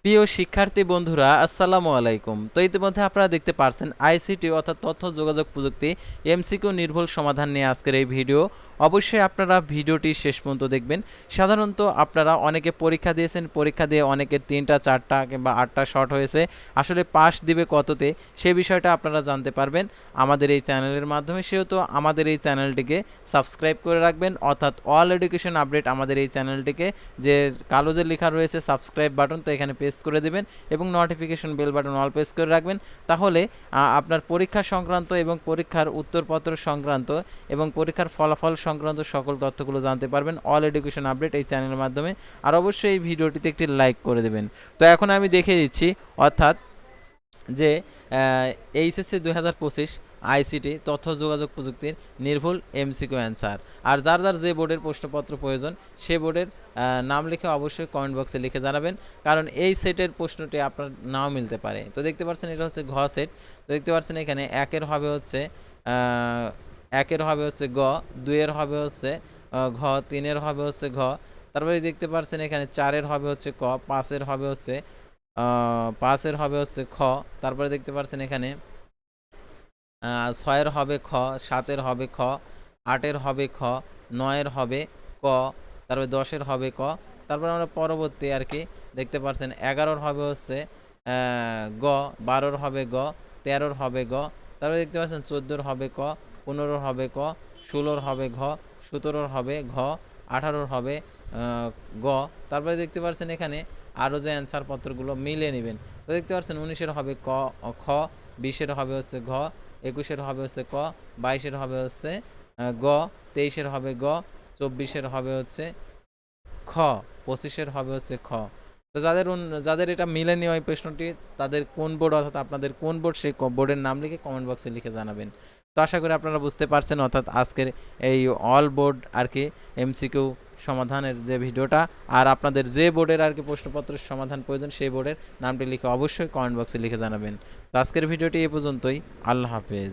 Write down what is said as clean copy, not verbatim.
প্রিয় শিক্ষার্থী বন্ধুরা আসসালামু আলাইকুম। তো ইতিমধ্যে আপনারা দেখতে পারছেন আইসিটি অর্থাৎ তথ্য যোগাযোগ প্রযুক্তি এমসিকিউ নির্ভুল সমাধান নিয়ে আজকের এই ভিডিও। অবশ্যই আপনারা ভিডিওটি শেষ পর্যন্ত দেখবেন। সাধারণত আপনারা অনেকে পরীক্ষা দিয়েছেন, পরীক্ষা দিয়ে অনেকের 3টা 4টা কিংবা 8টা শর্ট হয়েছে। আসলে পাস দিবে কততে সে বিষয়টা আপনারা জানতে পারবেন আমাদের এই চ্যানেলের মাধ্যমে। সেহেতু আমাদের এই চ্যানেলটিকে সাবস্ক্রাইব করে রাখবেন, অর্থাৎ অল এডুকেশন আপডেট আমাদের এই চ্যানেলটিকে যে কালো যে লেখা রয়েছে সাবস্ক্রাইব বাটন, তো এখানে প্রেস করে দেবেন এবং notification bell button all press করে রাখবেন। তাহলে আপনার পরীক্ষা সংক্রান্ত এবং পরীক্ষার উত্তরপত্র সংক্রান্ত এবং পরীক্ষার ফলাফল সংক্রান্ত সকল তথ্যগুলো জানতে পারবেন অল এডুকেশন আপডেট এই চ্যানেলের মাধ্যমে। আর অবশ্যই এই ভিডিওটিতে একটি লাইক করে দেবেন। তো এখন আমি দেখিয়ে দিচ্ছি, অর্থাৎ যে এইচএসসি 2025 আইসিটি তথ্য যোগাযোগ প্রযুক্তির নির্ভুল এমসিকিউ অ্যান্সার। আর যার যার যে বোর্ডের প্রশ্নপত্র প্রয়োজন সে বোর্ডের নাম লিখে অবশ্যই কমেন্ট বক্সে লিখে জানাবেন, কারণ এই সেটের প্রশ্নটি আপনার নাও মিলতে পারে। তো দেখতে পাচ্ছেন এটা হচ্ছে ঘ সেট। তো দেখতে পাচ্ছেন এখানে একের হবে হচ্ছে গ, দুইয়ের হবে হচ্ছে ঘ, তিনের হবে হচ্ছে ঘ, তারপরে দেখতে পাচ্ছেন এখানে চারের হবে হচ্ছে ক, পাঁচের হবে হচ্ছে পাঁচের হবে হচ্ছে খ, তারপরে দেখতে পাচ্ছেন এখানে ছয়ের হবে খ, সাতের হবে খ, আটের হবে খ, নয়ের হবে ক, তারপরে 10-এর হবে ক। তারপর আমরা পরবর্তী আর কি দেখতে পাচ্ছেন 11-র হবে হচ্ছে গ, 12-র হবে গ, 13-র হবে গ, তারপরে দেখতে পাচ্ছেন 14-র হবে ক, 15-র হবে ক, 16-র হবে ঘ, 17-র হবে ঘ, 18-র হবে গ। তারপরে দেখতে পাচ্ছেন এখানে আরও যে অ্যান্সার পত্রগুলো মিলে নেবেন। তো দেখতে পাচ্ছেন 19-এর হবে ক খ, 20-এর হবে হচ্ছে ঘ, 21-এর হবে হচ্ছে ক, 22-এর হবে হচ্ছে গ, 23-এর হবে গ, 24-এর হবে হচ্ছে খ, 25-এর হবে হচ্ছে খ। তো যাদের এটা মিলেনি ওই প্রশ্নটি, তাদের কোন বোর্ড অর্থাৎ আপনাদের কোন বোর্ড সেই বোর্ডের নাম লিখে কমেন্ট বক্সে লিখে জানাবেন। তো আশা করি আপনারা বুঝতে পারছেন, অর্থাৎ আজকের এই অল বোর্ড আর কি এমসিকিউ সমাধানের যে ভিডিওটা। আর আপনাদের যে বোর্ডের আর কি প্রশ্নপত্রের সমাধান প্রয়োজন সেই বোর্ডের নামটি লিখে অবশ্যই কমেন্ট বক্সে লিখে জানাবেন। তো আজকের ভিডিওটি এই পর্যন্তই। আল্লাহ হাফেজ।